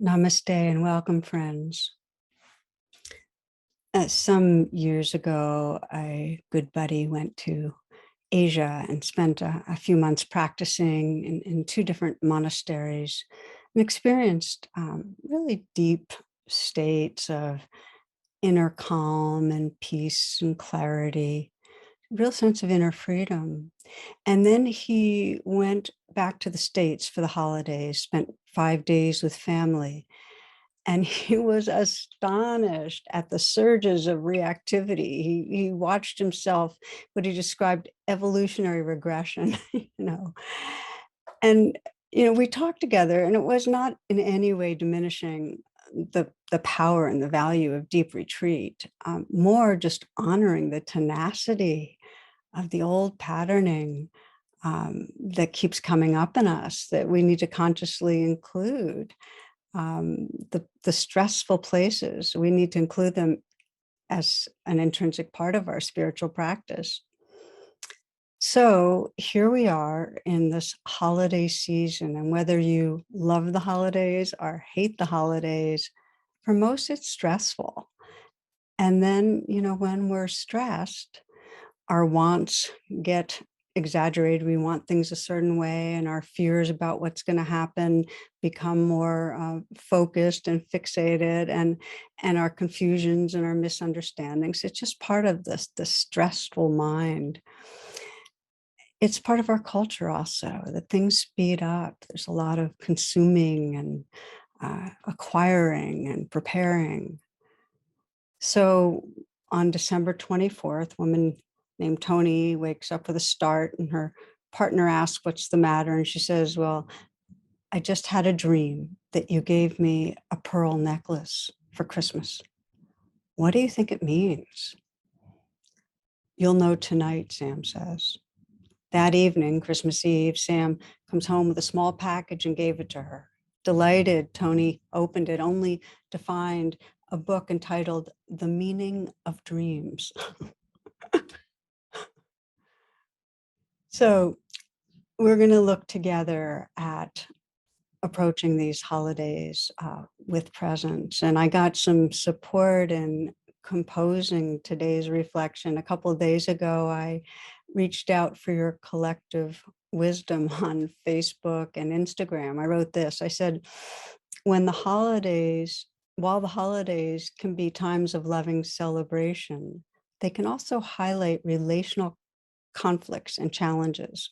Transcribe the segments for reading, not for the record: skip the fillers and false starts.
Namaste and welcome, friends. Some years ago, a good buddy went to Asia and spent a few months practicing in two different monasteries and experienced really deep states of inner calm and peace and clarity, real sense of inner freedom. And then he went back to the States for the holidays, spent 5 days with family, and he was astonished at the surges of reactivity. He watched himself, what he described evolutionary regression, you know. And we talked together, and it was not in any way diminishing the power and the value of deep retreat, more just honoring the tenacity of the old patterning that keeps coming up in us that we need to consciously include. The stressful places, we need to include them as an intrinsic part of our spiritual practice. So here we are in this holiday season, and whether you love the holidays or hate the holidays, for most it's stressful. And then, when we're stressed, our wants get exaggerated. We want things a certain way, and our fears about what's going to happen become more focused and fixated, and our confusions and our misunderstandings. It's just part of the stressful mind. It's part of our culture also that things speed up. There's a lot of consuming and acquiring and preparing. So on December 24th, a woman named Tony wakes up with a start, and her partner asks, "What's the matter?" And she says, "Well, I just had a dream that you gave me a pearl necklace for Christmas. What do you think it means?" "You'll know tonight," Sam says. That evening, Christmas Eve, Sam comes home with a small package and gave it to her. Delighted, Tony opened it only to find a book entitled The Meaning of Dreams. So we're going to look together at approaching these holidays with presence. And I got some support in composing today's reflection. A couple of days ago, I reached out for your collective wisdom on Facebook and Instagram. I wrote this. I said, while the holidays can be times of loving celebration, they can also highlight relational conflicts and challenges.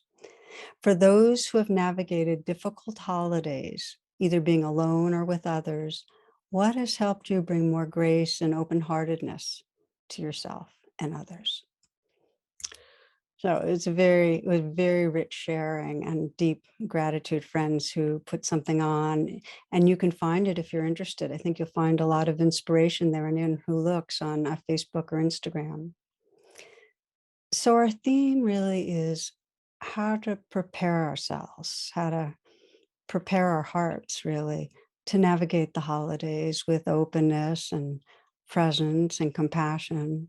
For those who have navigated difficult holidays, either being alone or with others, what has helped you bring more grace and open-heartedness to yourself and others? So it was very rich sharing and deep gratitude, friends who put something on, and you can find it if you're interested. I think you'll find a lot of inspiration there in Who Looks on Facebook or Instagram. So our theme really is how to prepare ourselves, how to prepare our hearts really to navigate the holidays with openness and presence and compassion.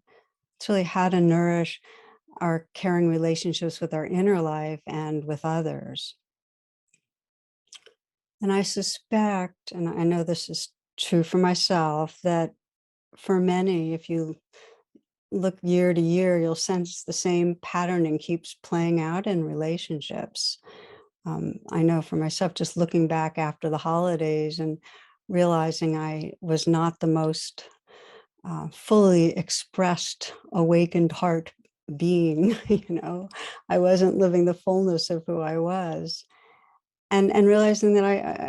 It's really how to nourish our caring relationships with our inner life and with others. And I suspect, and I know this is true for myself, that for many, if you look year to year, you'll sense the same patterning keeps playing out in relationships. I know for myself, just looking back after the holidays and realizing I was not the most fully expressed, awakened heart being, I wasn't living the fullness of who I was. And realizing that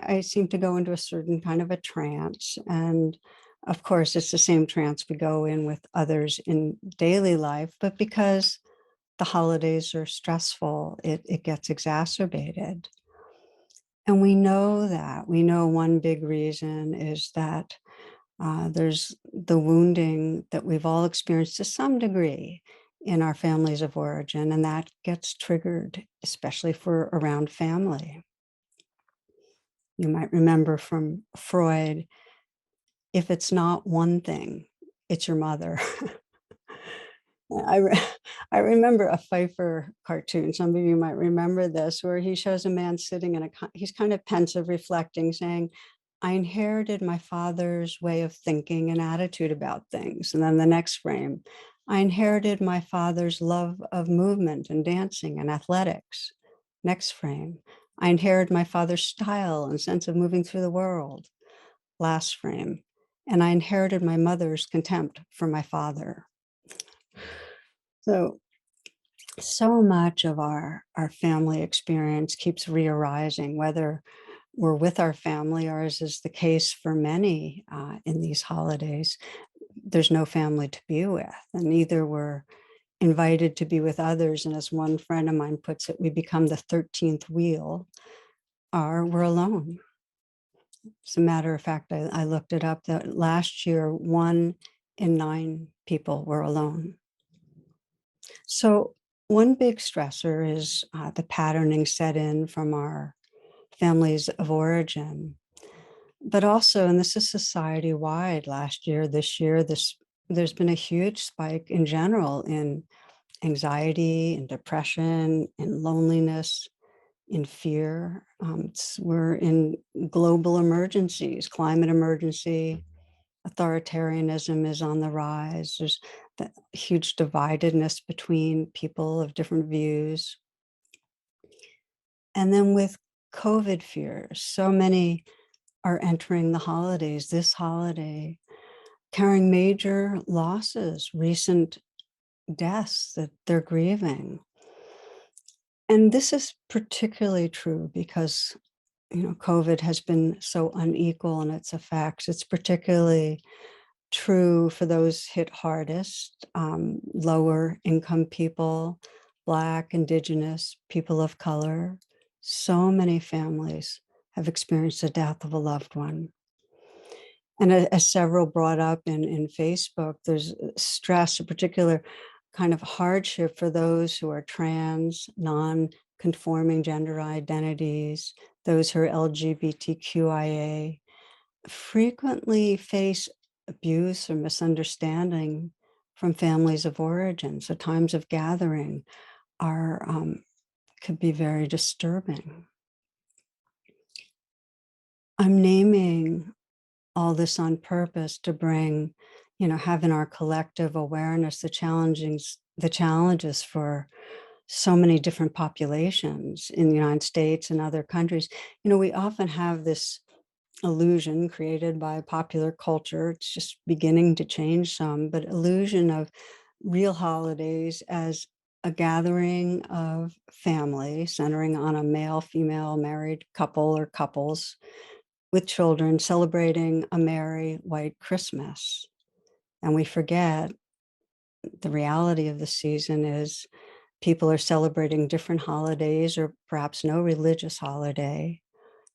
I seemed to go into a certain kind of a trance. And of course, it's the same trance we go in with others in daily life, but because the holidays are stressful, it gets exacerbated. And we know that. We know one big reason is that there's the wounding that we've all experienced to some degree in our families of origin, and that gets triggered, especially for around family. You might remember from Freud, if it's not one thing, it's your mother. I, re- I remember a Pfeiffer cartoon. Some of you might remember this, where he shows a man sitting he's kind of pensive, reflecting, saying, I inherited my father's way of thinking and attitude about things. And then the next frame, I inherited my father's love of movement and dancing and athletics. Next frame, I inherited my father's style and sense of moving through the world. Last frame, and I inherited my mother's contempt for my father. So, so much of our family experience keeps re-arising, whether we're with our family, or as is the case for many in these holidays, there's no family to be with, and either we're invited to be with others, and as one friend of mine puts it, we become the 13th wheel, or we're alone. As a matter of fact, I looked it up that last year, 1 in 9 people were alone. So, one big stressor is the patterning set in from our families of origin, but also, and this is society wide, last year, this year, there's been a huge spike in general in anxiety and depression and loneliness, in fear. We're in global emergencies, climate emergency, authoritarianism is on the rise. There's the huge dividedness between people of different views. And then with COVID fears, so many are entering the holidays, this holiday, carrying major losses, recent deaths that they're grieving. And this is particularly true because, COVID has been so unequal in its effects. It's particularly true for those hit hardest, lower income people, Black, Indigenous, people of color. So many families have experienced the death of a loved one. And as several brought up in Facebook, there's stress, a particular kind of hardship for those who are trans, non-conforming gender identities, those who are LGBTQIA, frequently face abuse or misunderstanding from families of origin. So times of gathering are could be very disturbing. I'm naming all this on purpose to bring, have in our collective awareness the challenges for so many different populations in the United States and other countries. We often have this illusion created by popular culture. It's just beginning to change some, but illusion of real holidays as a gathering of family centering on a male, female, married couple or couples with children celebrating a merry white Christmas. And we forget the reality of the season is people are celebrating different holidays or perhaps no religious holiday.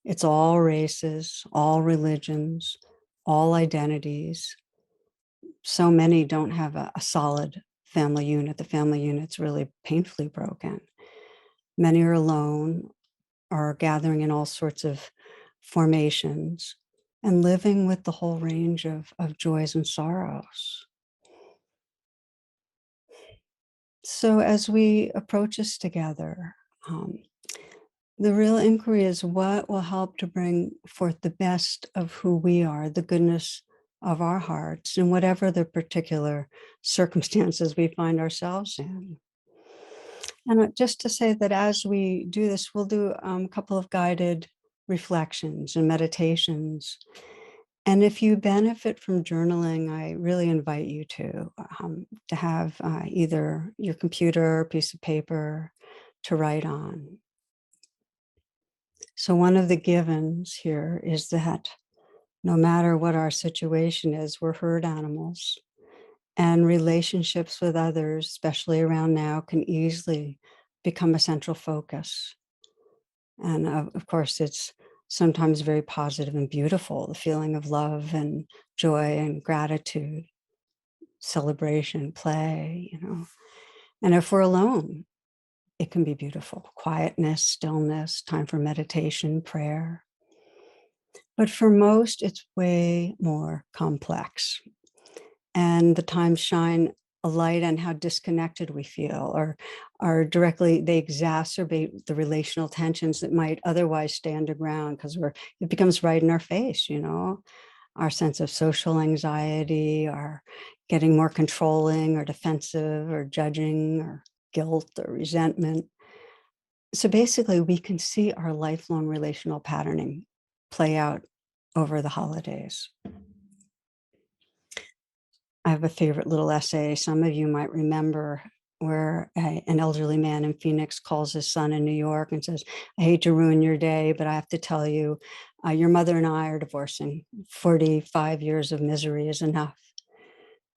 It's all races, all religions, all identities. So many don't have a solid family unit. The family unit's really painfully broken. Many are alone or gathering in all sorts of formations and living with the whole range of joys and sorrows. So as we approach this together, um, the real inquiry is what will help to bring forth the best of who we are, the goodness of our hearts, in whatever the particular circumstances we find ourselves in. And just to say that as we do this, we'll do a couple of guided reflections and meditations. And if you benefit from journaling, I really invite you to have either your computer or a piece of paper to write on. So one of the givens here is that no matter what our situation is, we're herd animals, and relationships with others, especially around now, can easily become a central focus. And of course, it's sometimes very positive and beautiful, the feeling of love and joy and gratitude, celebration, play. And if we're alone, it can be beautiful. Quietness, stillness, time for meditation, prayer. But for most, it's way more complex. And the times shine a light on how disconnected we feel, or are directly, they exacerbate the relational tensions that might otherwise stay underground because it becomes right in our face, our sense of social anxiety, our getting more controlling or defensive or judging or guilt or resentment. So basically, we can see our lifelong relational patterning play out over the holidays. I have a favorite little essay some of you might remember where an elderly man in Phoenix calls his son in New York and says, I hate to ruin your day, but I have to tell you, your mother and I are divorcing. 45 years of misery is enough.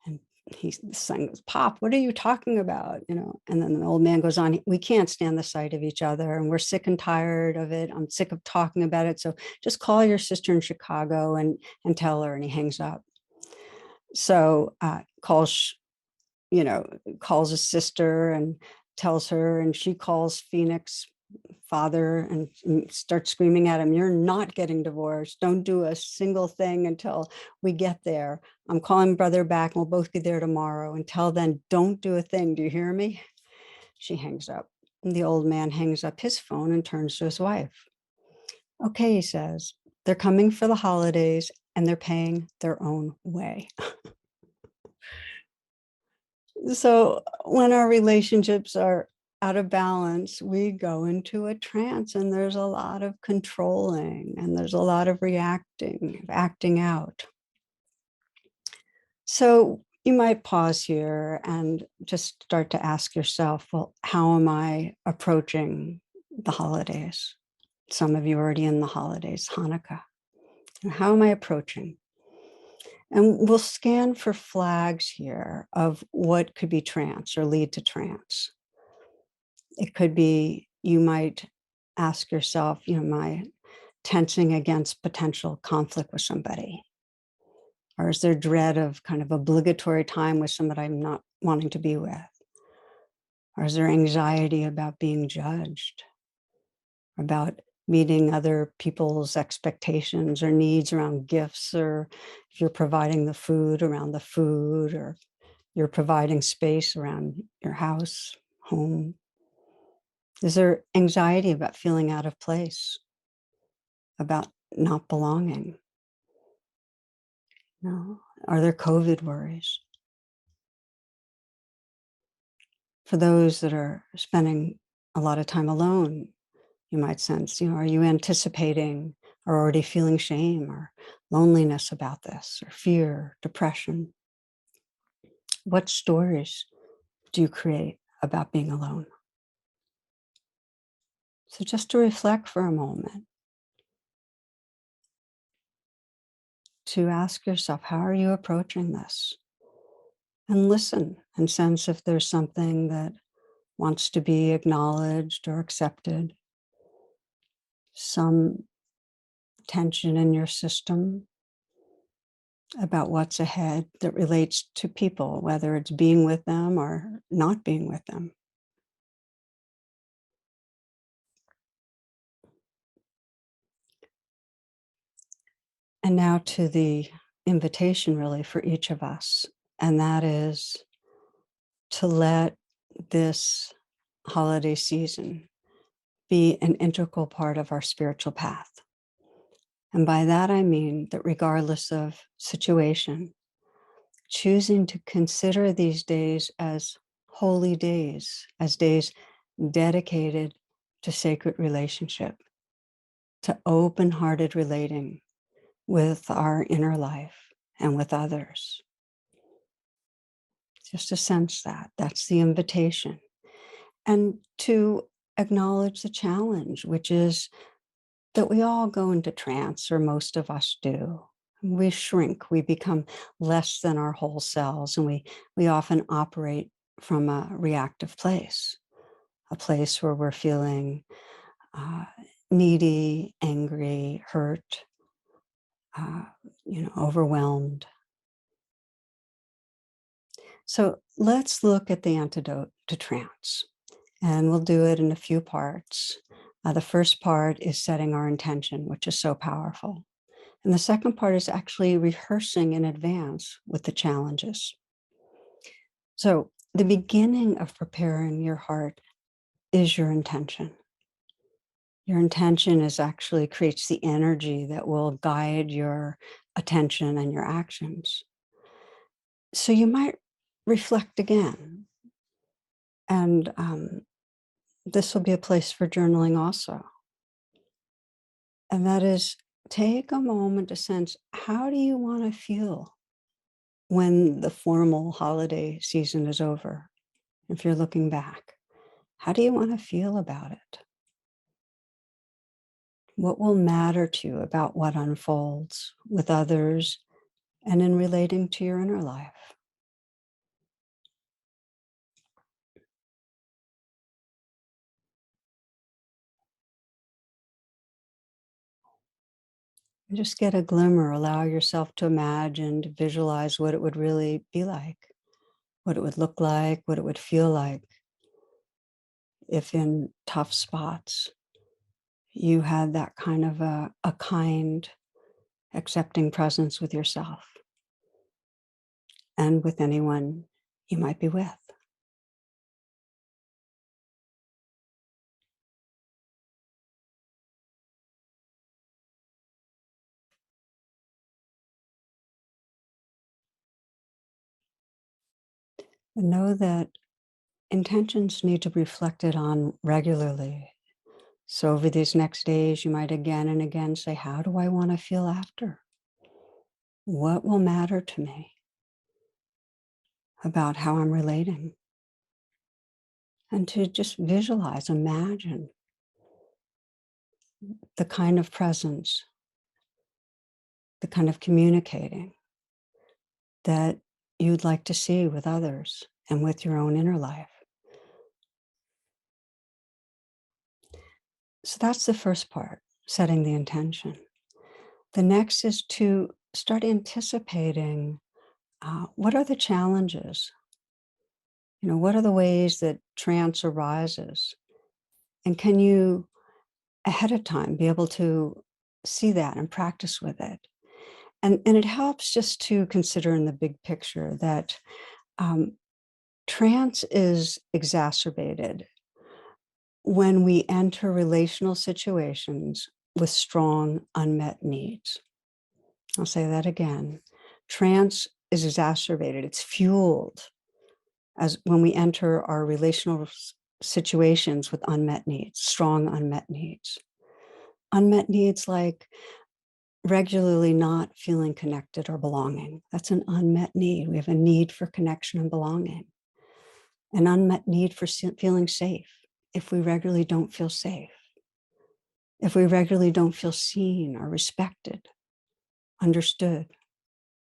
And the son goes, Pop, what are you talking about? And then the old man goes on, we can't stand the sight of each other and we're sick and tired of it. I'm sick of talking about it. So just call your sister in Chicago and tell her. And he hangs up. So you know, calls his sister and tells her, and she calls Phoenix father and starts screaming at him, you're not getting divorced. Don't do a single thing until we get there. I'm calling brother back and we'll both be there tomorrow. Until then, don't do a thing. Do you hear me? She hangs up. And the old man hangs up his phone and turns to his wife. Okay, he says, they're coming for the holidays and they're paying their own way. So when our relationships are out of balance, we go into a trance and there's a lot of controlling and there's a lot of reacting, acting out. So you might pause here and just start to ask yourself, well, how am I approaching the holidays? Some of you are already in the holidays, Hanukkah. How am I approaching? And we'll scan for flags here of what could be trance or lead to trance. It could be, you might ask yourself, am I tensing against potential conflict with somebody? Or is there dread of kind of obligatory time with somebody I'm not wanting to be with? Or is there anxiety about being judged? About meeting other people's expectations or needs around gifts, or if you're providing the food, around the food, or you're providing space around your house, home? Is there anxiety about feeling out of place, about not belonging? No. Are there COVID worries? For those that are spending a lot of time alone, you might sense, are you anticipating or already feeling shame or loneliness about this, or fear, depression? What stories do you create about being alone? So just to reflect for a moment, to ask yourself, how are you approaching this? And listen and sense if there's something that wants to be acknowledged or accepted, some tension in your system about what's ahead that relates to people, whether it's being with them or not being with them. And now to the invitation, really, for each of us, and that is to let this holiday season be an integral part of our spiritual path. And by that, I mean that regardless of situation, choosing to consider these days as holy days, as days dedicated to sacred relationship, to open-hearted relating with our inner life and with others. Just to sense that, that's the invitation. And to acknowledge the challenge, which is that we all go into trance, or most of us do. We shrink, we become less than our whole selves, and we often operate from a reactive place, a place where we're feeling uh, needy, angry, hurt, uh, overwhelmed. So let's look at the antidote to trance, and we'll do it in a few parts. The first part is setting our intention, which is so powerful. And the second part is actually rehearsing in advance with the challenges. So the beginning of preparing your heart is your intention. Your intention is actually creates the energy that will guide your attention and your actions. So you might reflect again, and this will be a place for journaling also. And that is, take a moment to sense, how do you want to feel when the formal holiday season is over? If you're looking back, how do you want to feel about it? What will matter to you about what unfolds with others and in relating to your inner life? And just get a glimmer, allow yourself to imagine, to visualize what it would really be like, what it would look like, what it would feel like if in tough spots you had that kind of a kind, accepting presence with yourself and with anyone you might be with. And know that intentions need to be reflected on regularly. So over these next days, you might again and again say, how do I want to feel after? What will matter to me about how I'm relating? And to just visualize, imagine the kind of presence, the kind of communicating that you'd like to see with others and with your own inner life. So that's the first part, setting the intention. The next is to start anticipating, what are the challenges? What are the ways that trance arises? And can you, ahead of time, be able to see that and practice with it? And it helps just to consider in the big picture that um, trance is exacerbated when we enter relational situations with strong unmet needs. I'll say that again. Trance is exacerbated, it's fueled as when we enter our relational situations with unmet needs, strong unmet needs. Unmet needs like regularly not feeling connected or belonging. That's an unmet need. We have a need for connection and belonging, an unmet need for feeling safe. If we regularly don't feel safe, if we regularly don't feel seen or respected, understood,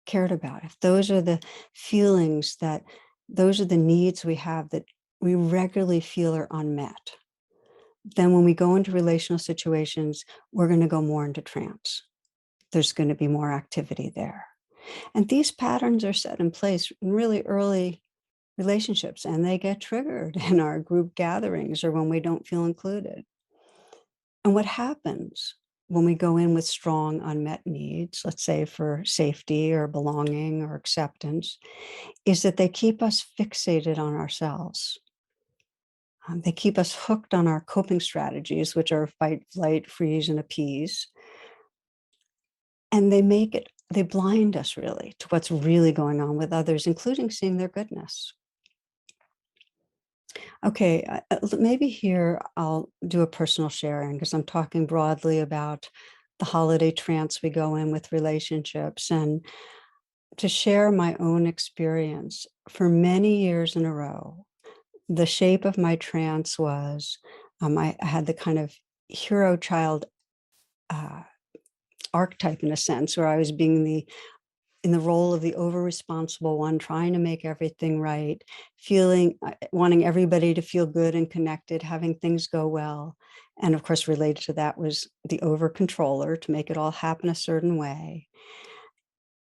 cared about, if those are the feelings that, those are the needs we have that we regularly feel are unmet, then when we go into relational situations, we're going to go more into trance. There's going to be more activity there. And these patterns are set in place in really early relationships, and they get triggered in our group gatherings or when we don't feel included. And what happens when we go in with strong unmet needs, let's say for safety or belonging or acceptance, is that they keep us fixated on ourselves. They keep us hooked on our coping strategies, which are fight, flight, freeze, and appease. And they blind us really to what's really going on with others, including seeing their goodness. Okay, maybe here I'll do a personal sharing because I'm talking broadly about the holiday trance we go in with relationships, and to share my own experience. For many years in a row, the shape of my trance was, I had the kind of hero child uh, archetype in a sense, where I was being in the role of the over responsible one, trying to make everything right, feeling, wanting everybody to feel good and connected, having things go well. And of course, related to that was the over controller, to make it all happen a certain way,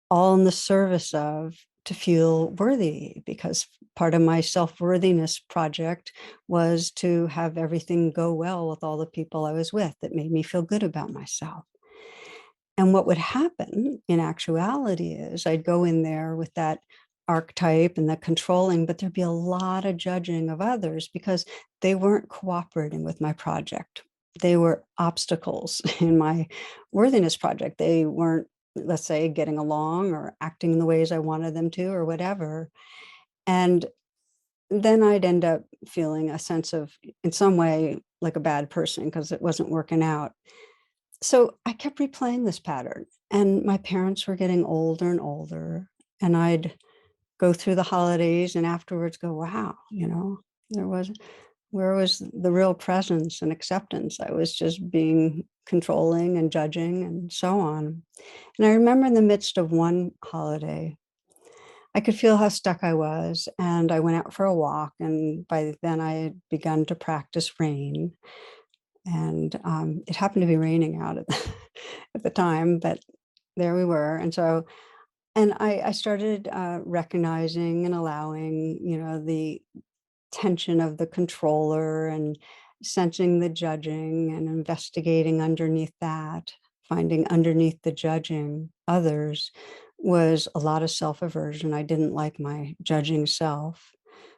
all in the service of to feel worthy, because part of my self-worthiness project was to have everything go well with all the people I was with that made me feel good about myself. And what would happen in actuality is I'd go in there with that archetype and the controlling, but there'd be a lot of judging of others because they weren't cooperating with my project. They were obstacles in my worthiness project. They weren't, let's say, getting along or acting in the ways I wanted them to or whatever. And then I'd end up feeling a sense of, in some way, like a bad person because it wasn't working out. So I kept replaying this pattern, and my parents were getting older and older, and I'd go through the holidays and afterwards go, wow, there was where was the real presence and acceptance? I was just being controlling and judging and so on. And I remember in the midst of one holiday, I could feel how stuck I was. And I went out for a walk. And by then I had begun to practice rain. And it happened to be raining out at at the time, but there we were. And I started recognizing and allowing, the tension of the controller and sensing the judging and investigating underneath that, finding underneath the judging others was a lot of self-aversion. I didn't like my judging self.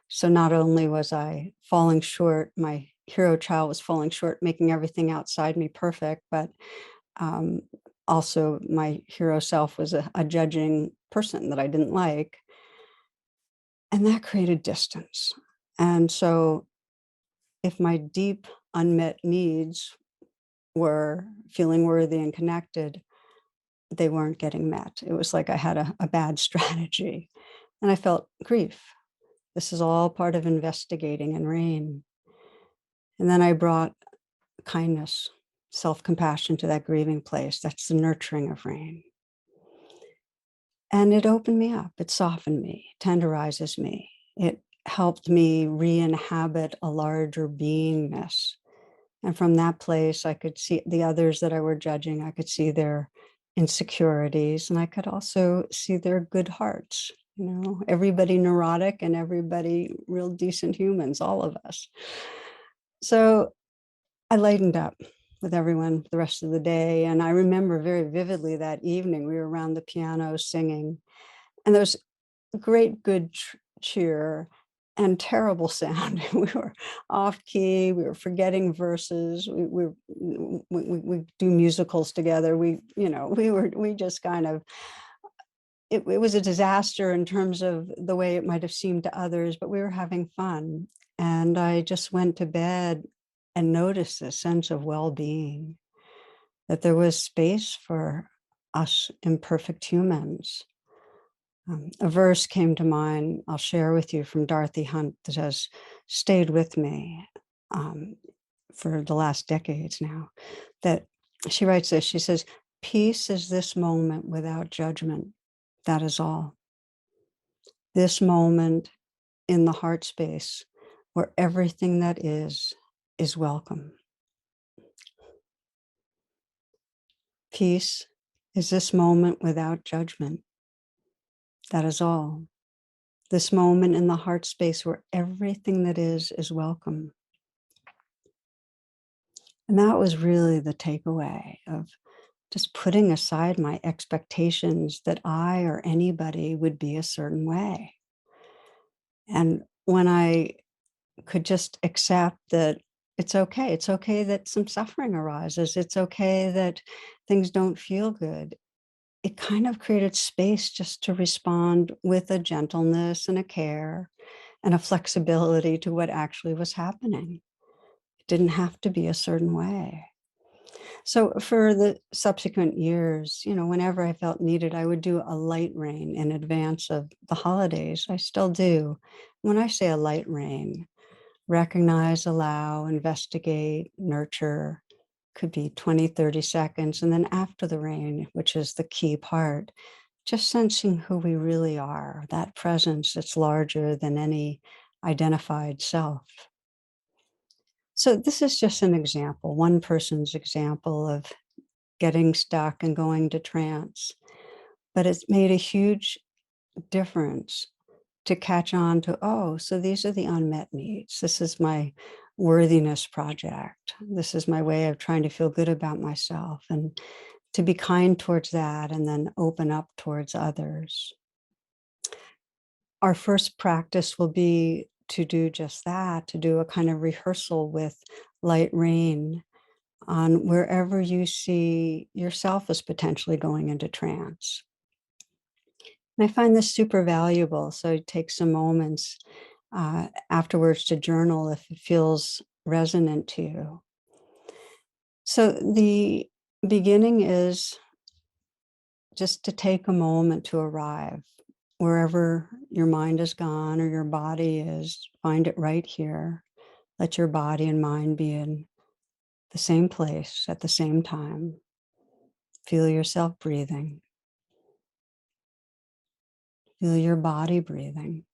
So not only was I falling short, my hero child was falling short, making everything outside me perfect, but um, also my hero self was a judging person that I didn't like. And that created distance. And so if my deep unmet needs were feeling worthy and connected, they weren't getting met. It was like I had a bad strategy. And I felt grief. This is all part of investigating in rain. And then I brought kindness, self compassion to that grieving place. That's the nurturing of rain. And it opened me up, it softened me, tenderizes me. It helped me re-inhabit a larger beingness. And from that place, I could see the others that I were judging. I could see their insecurities, and I could also see their good hearts. Everybody neurotic and everybody real decent humans, all of us. So I lightened up with everyone the rest of the day. And I remember very vividly that evening, we were around the piano singing, and there was great good cheer and terrible sound. We were off key. We were forgetting verses. We do musicals together. We just kind of, it was a disaster in terms of the way it might have seemed to others, but we were having fun. And I just went to bed and noticed this sense of well-being, that there was space for us imperfect humans. A verse came to mind, I'll share with you, from Dorothy Hunt, that has stayed with me um, for the last decades now. That she writes this, she says, "Peace is this moment without judgment. That is all. This moment in the heart space where everything that is welcome. Peace is this moment without judgment. That is all. This moment in the heart space where everything that is welcome." And that was really the takeaway of just putting aside my expectations that I or anybody would be a certain way. And when I could just accept that it's okay that some suffering arises, it's okay that things don't feel good, it kind of created space just to respond with a gentleness and a care and a flexibility to what actually was happening. It didn't have to be a certain way. So for the subsequent years, whenever I felt needed, I would do a light rain in advance of the holidays. I still do. When I say a light rain, recognize, allow, investigate, nurture, could be 20, 30 seconds. And then after the rain, which is the key part, just sensing who we really are, that presence that's larger than any identified self. So this is just an example, one person's example of getting stuck and going to trance. But it's made a huge difference to catch on to, oh, so these are the unmet needs. This is my worthiness project. This is my way of trying to feel good about myself, and to be kind towards that and then open up towards others. our first practice will be to do just that, to do a kind of rehearsal with light rain on wherever you see yourself as potentially going into trance. And I find this super valuable. So take some moments afterwards to journal if it feels resonant to you. So the beginning is just to take a moment to arrive wherever your mind is gone or your body is, find it right here. Let your body and mind be in the same place at the same time. Feel yourself breathing. Feel your body breathing.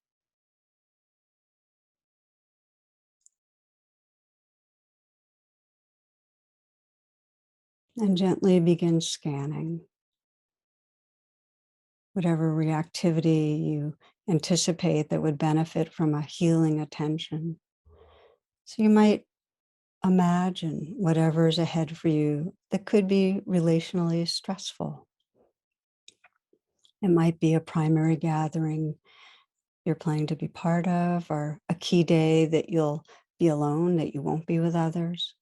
And gently begin scanning whatever reactivity you anticipate that would benefit from a healing attention. So you might imagine whatever is ahead for you that could be relationally stressful. It might be a primary gathering you're planning to be part of, or a key day that you'll be alone, that you won't be with others.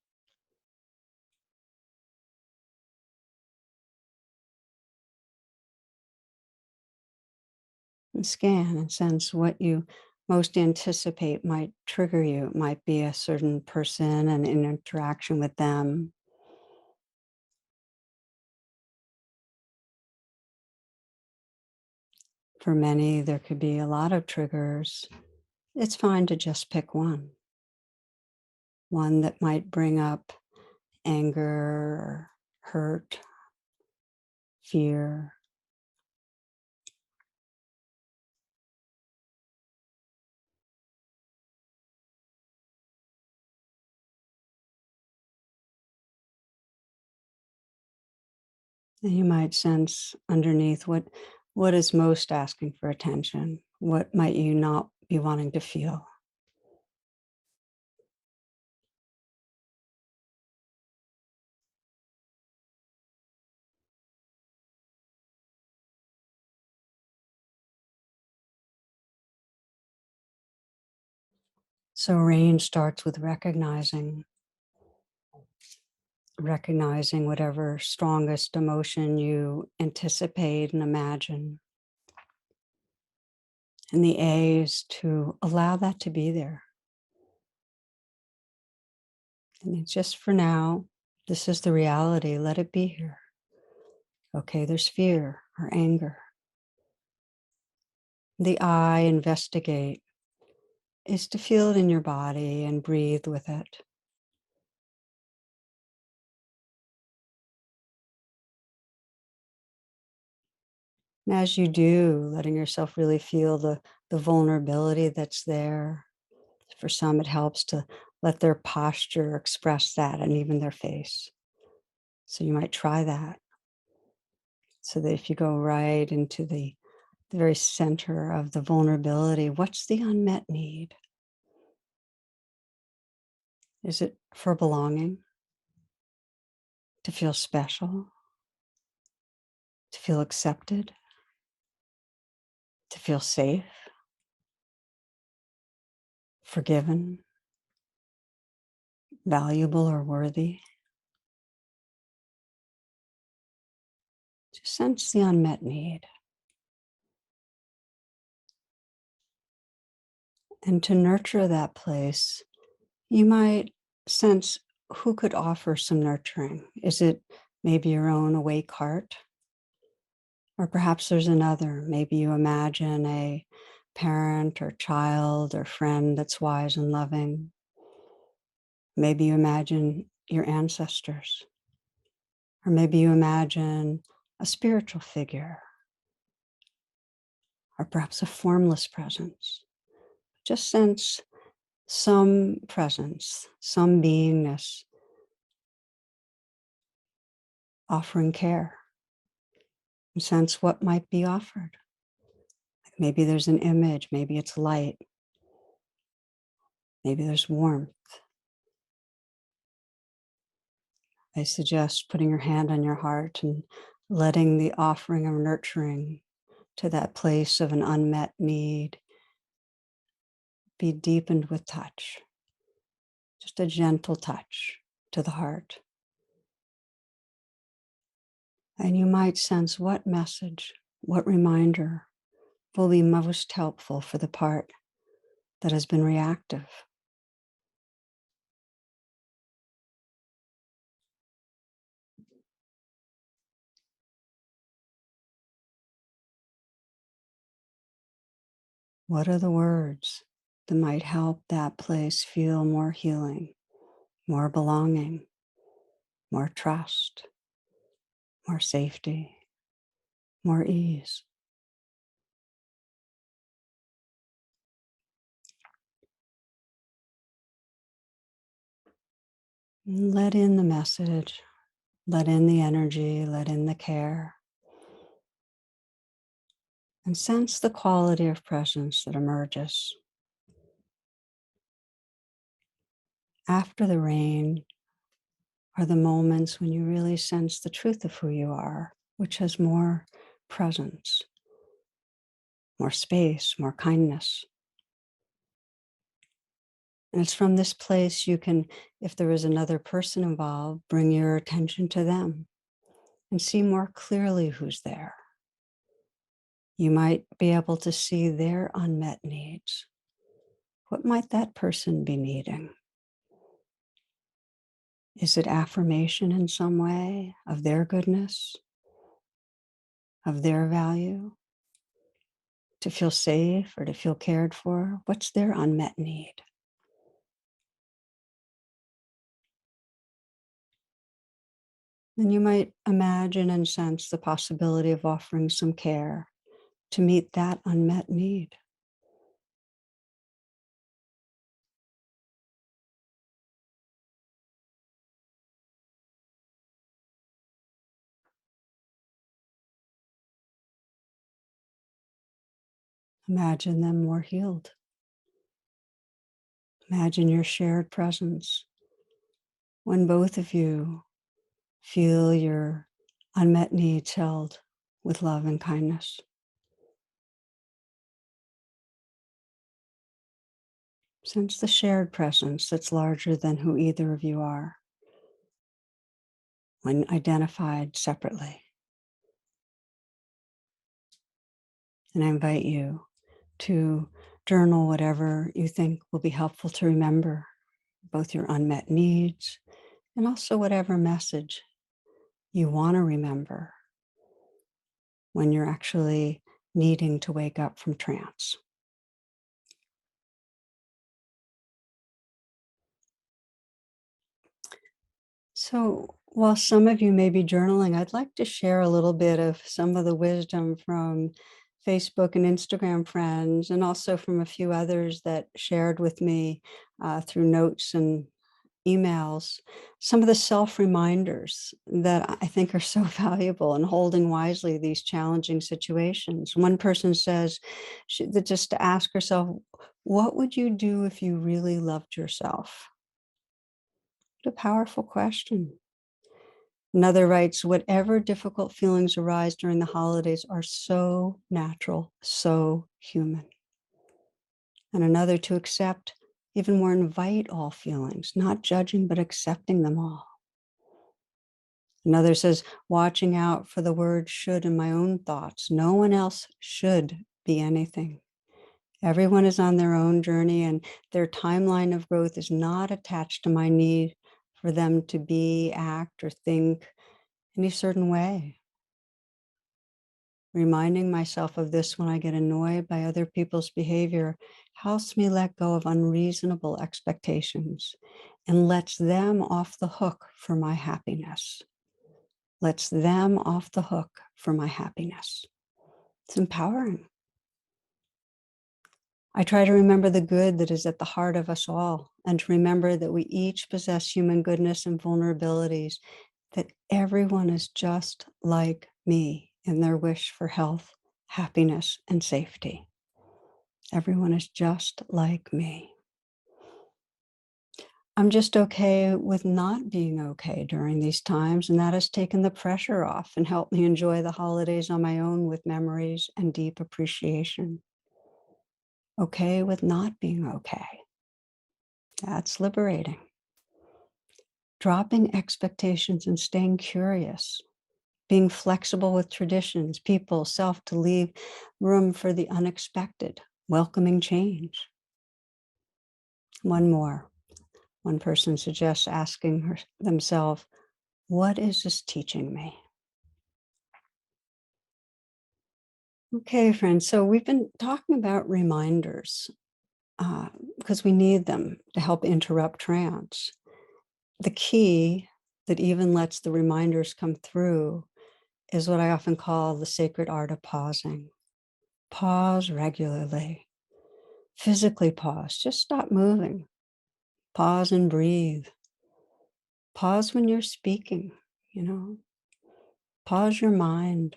And scan and sense what you most anticipate might trigger you. It might be a certain person and an interaction with them. For many, there could be a lot of triggers. It's fine to just pick one that might bring up anger or hurt, fear. And you might sense underneath what is most asking for attention. What might you not be wanting to feel? So range starts with recognizing whatever strongest emotion you anticipate and imagine. And the A is to allow that to be there. And it's just for now, this is the reality. Let it be here. Okay, there's fear or anger. The I, investigate, is to feel it in your body and breathe with it. And as you do, letting yourself really feel the vulnerability that's there. For some, it helps to let their posture express that and even their face. So you might try that. So that if you go right into the very center of the vulnerability, what's the unmet need? Is it for belonging? To feel special? To feel accepted? To feel safe? Forgiven? Valuable or worthy? Just sense the unmet need. And to nurture that place, you might sense who could offer some nurturing. Is it maybe your own awake heart? Or perhaps there's another. Maybe you imagine a parent or child or friend that's wise and loving. Maybe you imagine your ancestors. Or maybe you imagine a spiritual figure, or perhaps a formless presence. Just sense some presence, some beingness offering care. And sense what might be offered. Maybe there's an image, maybe it's light, maybe there's warmth. I suggest putting your hand on your heart and letting the offering of nurturing to that place of an unmet need be deepened with touch, just a gentle touch to the heart. And you might sense what message, what reminder will be most helpful for the part that has been reactive. What are the words that might help that place feel more healing, more belonging, more trust, more safety, more ease? Let in the message, let in the energy, let in the care, and sense the quality of presence that emerges. After the rain are the moments when you really sense the truth of who you are, which has more presence, more space, more kindness. And it's from this place you can, if there is another person involved, bring your attention to them and see more clearly who's there. You might be able to see their unmet needs. What might that person be needing? Is it affirmation in some way of their goodness, of their value? To feel safe or to feel cared for? What's their unmet need? Then you might imagine and sense the possibility of offering some care to meet that unmet need. Imagine them more healed. Imagine your shared presence when both of you feel your unmet needs held with love and kindness. Sense the shared presence that's larger than who either of you are when identified separately. And I invite you to journal whatever you think will be helpful to remember, both your unmet needs and also whatever message you want to remember when you're actually needing to wake up from trance. So while some of you may be journaling, I'd like to share a little bit of some of the wisdom from Facebook and Instagram friends, and also from a few others that shared with me through notes and emails, some of the self-reminders that I think are so valuable in holding wisely these challenging situations. One person says that just to ask herself, what would you do if you really loved yourself? What a powerful question. Another writes, whatever difficult feelings arise during the holidays are so natural, so human. And another, to accept, even more invite all feelings, not judging, but accepting them all. Another says, watching out for the word should in my own thoughts. No one else should be anything. Everyone is on their own journey, and their timeline of growth is not attached to my need for them to be, act, or think any certain way. Reminding myself of this when I get annoyed by other people's behavior helps me let go of unreasonable expectations and lets them off the hook for my happiness. Lets them off the hook for my happiness. It's empowering. I try to remember the good that is at the heart of us all, and to remember that we each possess human goodness and vulnerabilities, that everyone is just like me in their wish for health, happiness, and safety. Everyone is just like me. I'm just okay with not being okay during these times, and that has taken the pressure off and helped me enjoy the holidays on my own with memories and deep appreciation. okay with not being okay. That's liberating. Dropping expectations and staying curious, being flexible with traditions, people, self to leave room for the unexpected, welcoming change. One more. One person suggests asking themselves, what is this teaching me? Okay, friends. So we've been talking about reminders because we need them to help interrupt trance. The key that even lets the reminders come through is what I often call the sacred art of pausing. Pause regularly, physically pause, just stop moving, pause and breathe. Pause when you're speaking, you know, pause your mind,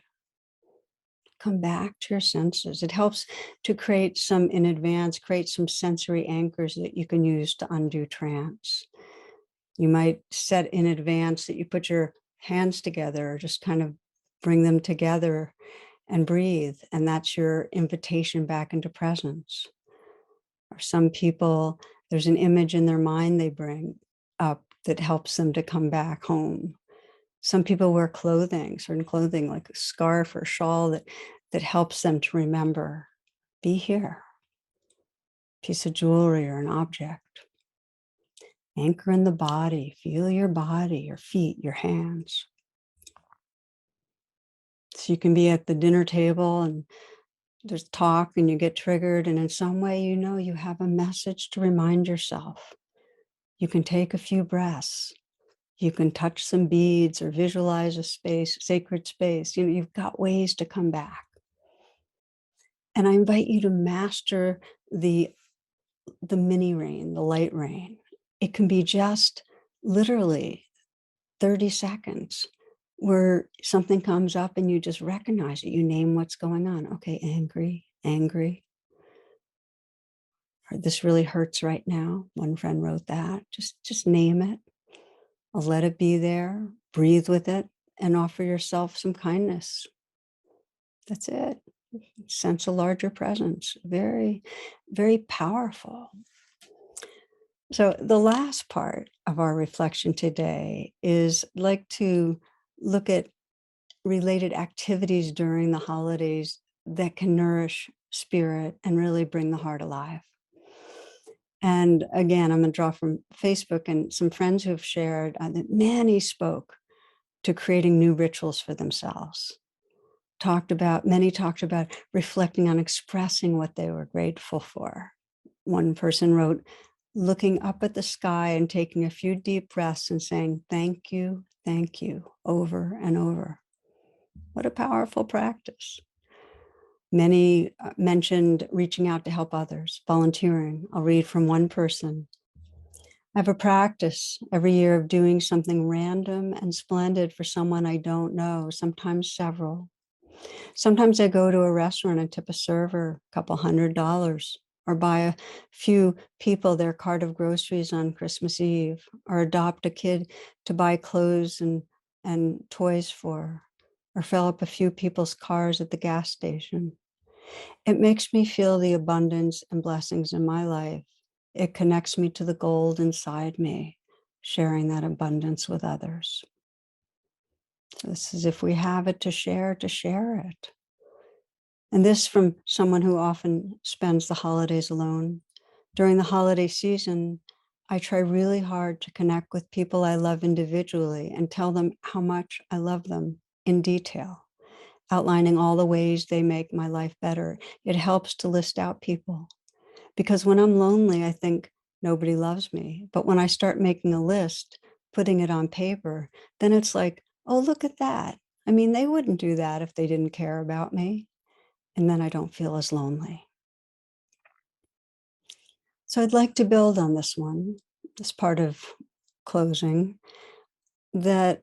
come back to your senses. It helps to create some in advance, create some sensory anchors that you can use to undo trance. You might set in advance that you put your hands together or just kind of bring them together and breathe. And that's your invitation back into presence. Or some people, there's an image in their mind they bring up that helps them to come back home. Some people wear clothing, certain clothing like a scarf or shawl that helps them to remember, be here, piece of jewelry or an object. Anchor in the body, feel your body, your feet, your hands. So you can be at the dinner table and there's talk and you get triggered, and in some way, you know, you have a message to remind yourself. You can take a few breaths. You can touch some beads or visualize a space, sacred space. You know, you've got ways to come back. And I invite you to master the mini rain, the light rain. It can be just literally 30 seconds where something comes up and you just recognize it. You name what's going on. Okay, angry, angry. Or this really hurts right now. One friend wrote that. Just name it. I'll let it be there. Breathe with it and offer yourself some kindness. That's it. Sense a larger presence. Very, very powerful. So the last part of our reflection today is like to look at related activities during the holidays that can nourish spirit and really bring the heart alive. And again, I'm going to draw from Facebook and some friends who have shared that many spoke to creating new rituals for themselves. Many talked about reflecting on expressing what they were grateful for. One person wrote, looking up at the sky and taking a few deep breaths and saying, thank you, over and over. What a powerful practice. Many mentioned reaching out to help others, volunteering. I'll read from one person. I have a practice every year of doing something random and splendid for someone I don't know, sometimes several. Sometimes I go to a restaurant and tip a server a couple $100, or buy a few people their cart of groceries on Christmas Eve, or adopt a kid to buy clothes and toys for, or fill up a few people's cars at the gas station. It makes me feel the abundance and blessings in my life. It connects me to the gold inside me, sharing that abundance with others. So this is if we have it to share it. And this from someone who often spends the holidays alone. During the holiday season, I try really hard to connect with people I love individually and tell them how much I love them in detail, outlining all the ways they make my life better. It helps to list out people because when I'm lonely, I think nobody loves me. But when I start making a list, putting it on paper, then it's like, oh, look at that. I mean, they wouldn't do that if they didn't care about me. And then I don't feel as lonely. So I'd like to build on this one, this part of closing, that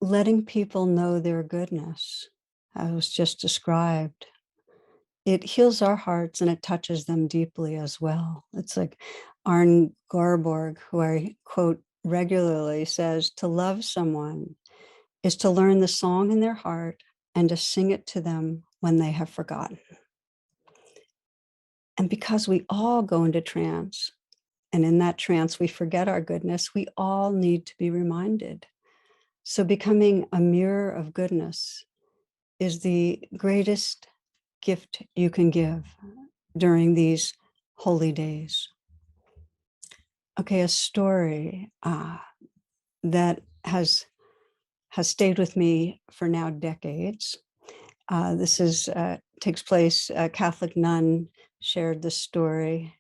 letting people know their goodness, as was just described, it heals our hearts and it touches them deeply as well. It's like Arne Garborg, who I quote regularly, says, to love someone is to learn the song in their heart and to sing it to them when they have forgotten. And because we all go into trance, and in that trance we forget our goodness, we all need to be reminded. So becoming a mirror of goodness is the greatest gift you can give during these holy days. Okay, a story that has stayed with me for now decades. This is takes place. A Catholic nun shared this story.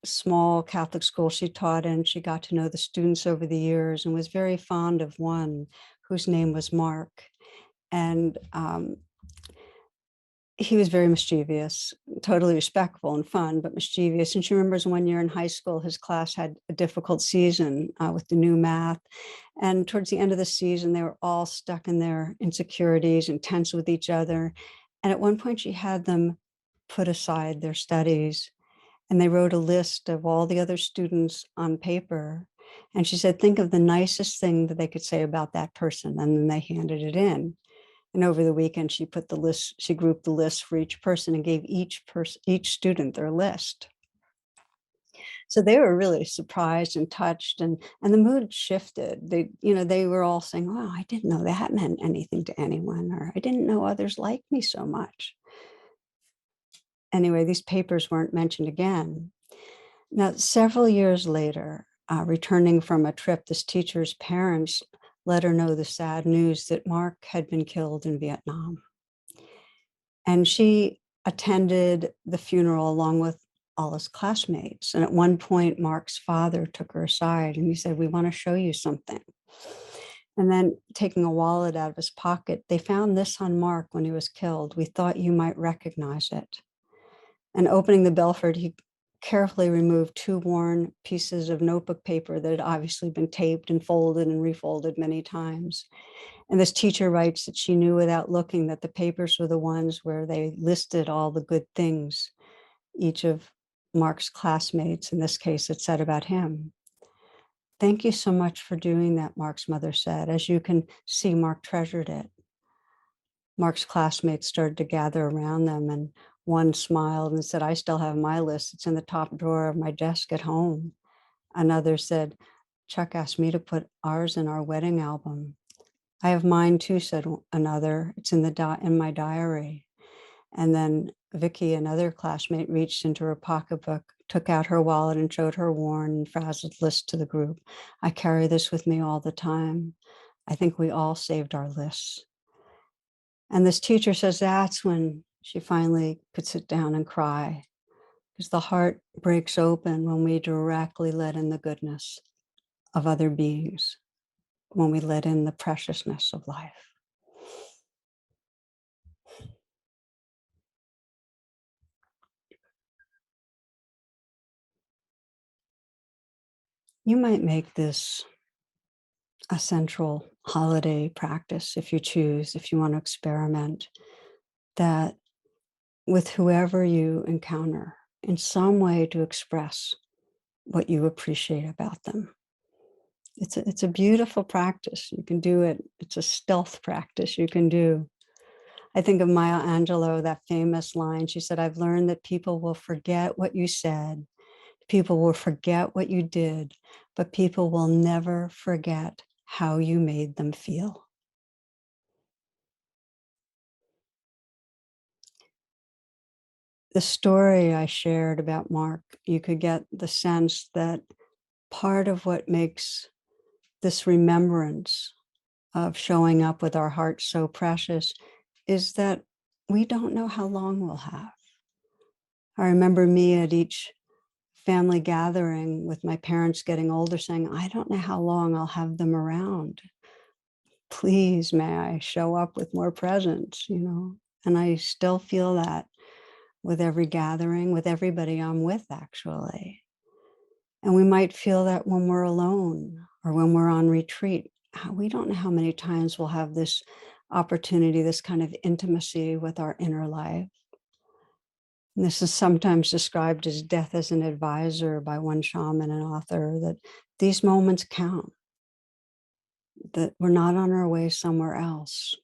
Small Catholic school she taught in. She got to know the students over the years and was very fond of one whose name was Mark. And he was very mischievous, totally respectful and fun, but mischievous. And she remembers one year in high school, his class had a difficult season with the new math. And towards the end of the season, they were all stuck in their insecurities and tense with each other. And at one point, she had them put aside their studies and they wrote a list of all the other students on paper. And she said, think of the nicest thing that they could say about that person. And then they handed it in. And over the weekend, she put the list, she grouped the list for each person and gave each student their list. So they were really surprised and touched, and the mood shifted. They were all saying, wow, I didn't know that meant anything to anyone, or I didn't know others liked me so much. Anyway, these papers weren't mentioned again. Now, several years later, returning from a trip, this teacher's parents let her know the sad news that Mark had been killed in Vietnam. And she attended the funeral along with all his classmates. And at one point, Mark's father took her aside and he said, we want to show you something. And then taking a wallet out of his pocket, they found this on Mark when he was killed. We thought you might recognize it. And opening the Belford, he carefully removed two worn pieces of notebook paper that had obviously been taped and folded and refolded many times. And this teacher writes that she knew without looking that the papers were the ones where they listed all the good things each of Mark's classmates, in this case, had said about him. Thank you so much for doing that, Mark's mother said. As you can see, Mark treasured it. Mark's classmates started to gather around them, and one smiled and said, I still have my list. It's in the top drawer of my desk at home. Another said, Chuck asked me to put ours in our wedding album. I have mine too, said another. It's in my diary. And then Vicky, another classmate, reached into her pocketbook, took out her wallet and showed her worn and frazzled list to the group. I carry this with me all the time. I think we all saved our lists. And this teacher says that's when she finally could sit down and cry, because the heart breaks open when we directly let in the goodness of other beings, when we let in the preciousness of life. You might make this a central holiday practice if you choose, if you want to experiment, that with whoever you encounter, in some way to express what you appreciate about them. It's a beautiful practice. You can do it. It's a stealth practice you can do. I think of Maya Angelou, that famous line. She said, I've learned that people will forget what you said. People will forget what you did, but people will never forget how you made them feel. The story I shared about Mark, you could get the sense that part of what makes this remembrance of showing up with our hearts so precious is that we don't know how long we'll have. I remember me at each family gathering with my parents getting older saying, I don't know how long I'll have them around. Please, may I show up with more presents, And I still feel that with every gathering, with everybody I'm with, actually. And we might feel that when we're alone or when we're on retreat. We don't know how many times we'll have this opportunity, this kind of intimacy with our inner life. And this is sometimes described as death as an advisor by one shaman and author, that these moments count, that we're not on our way somewhere else.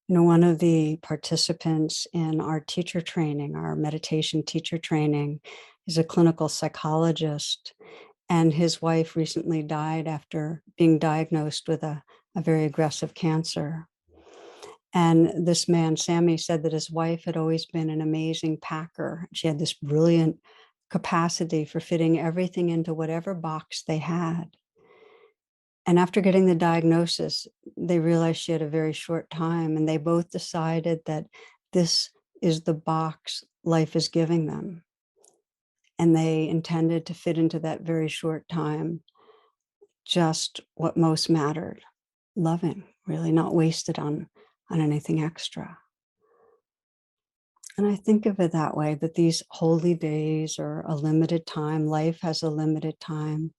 One of the participants in our teacher training, our meditation teacher training, is a clinical psychologist, and his wife recently died after being diagnosed with a very aggressive cancer. And this man, Sammy, said that his wife had always been an amazing packer. She had this brilliant capacity for fitting everything into whatever box they had. And after getting the diagnosis, they realized she had a very short time, and they both decided that this is the box life is giving them. And they intended to fit into that very short time just what most mattered, loving, really not wasted on anything extra. And I think of it that way, that these holy days are a limited time, life has a limited time.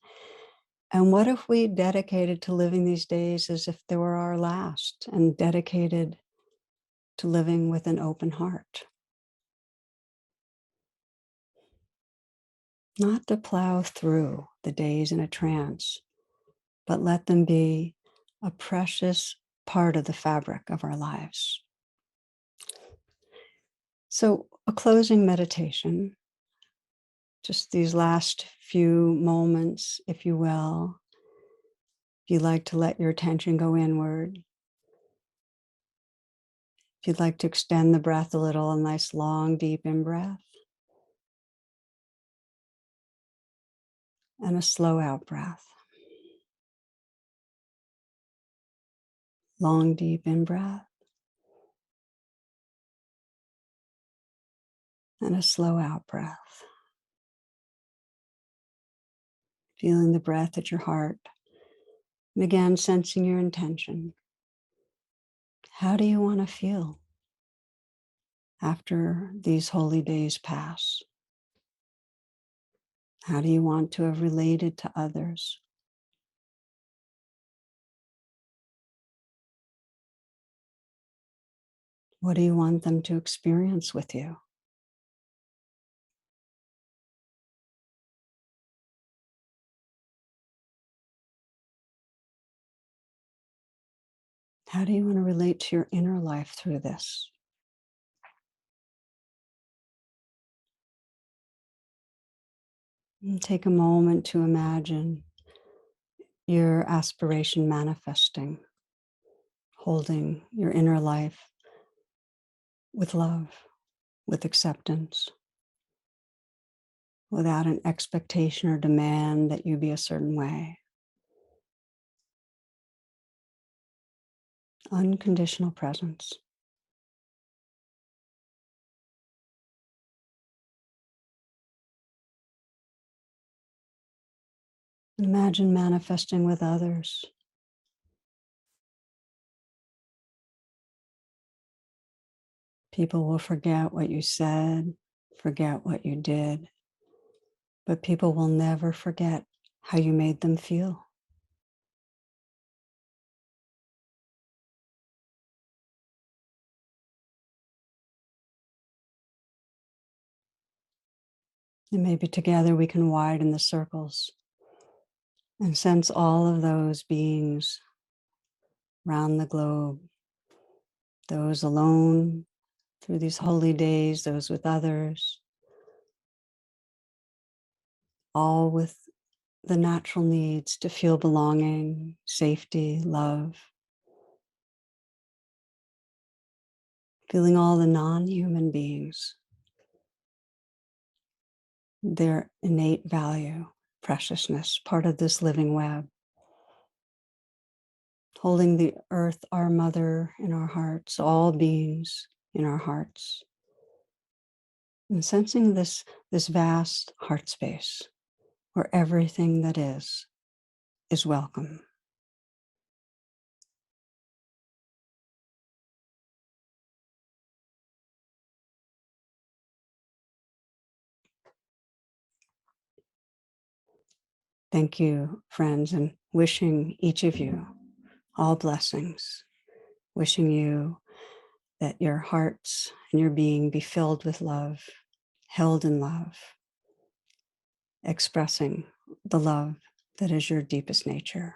And what if we dedicated to living these days as if they were our last, and dedicated to living with an open heart? Not to plow through the days in a trance, but let them be a precious part of the fabric of our lives. So, a closing meditation, just these last few moments, if you will. If you'd like to let your attention go inward, if you'd like to extend the breath a little, a nice long, deep in breath, and a slow out breath. Long, deep in breath, and a slow out breath. Feeling the breath at your heart. And again, sensing your intention. How do you want to feel after these holy days pass? How do you want to have related to others? What do you want them to experience with you? How do you want to relate to your inner life through this? And take a moment to imagine your aspiration manifesting, holding your inner life with love, with acceptance, without an expectation or demand that you be a certain way. Unconditional presence. Imagine manifesting with others. People will forget what you said, forget what you did, but people will never forget how you made them feel. And maybe together we can widen the circles and sense all of those beings around the globe, those alone through these holy days, those with others, all with the natural needs to feel belonging, safety, love, feeling all the non-human beings, their innate value, preciousness, part of this living web, holding the earth, our mother, in our hearts, all beings in our hearts, and sensing this vast heart space where everything that is welcome. Thank you, friends, and wishing each of you all blessings, wishing you that your hearts and your being be filled with love, held in love, expressing the love that is your deepest nature.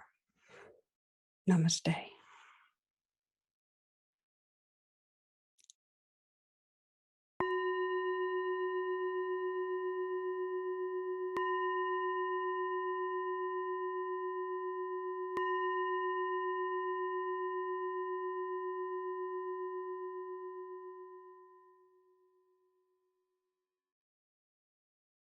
Namaste.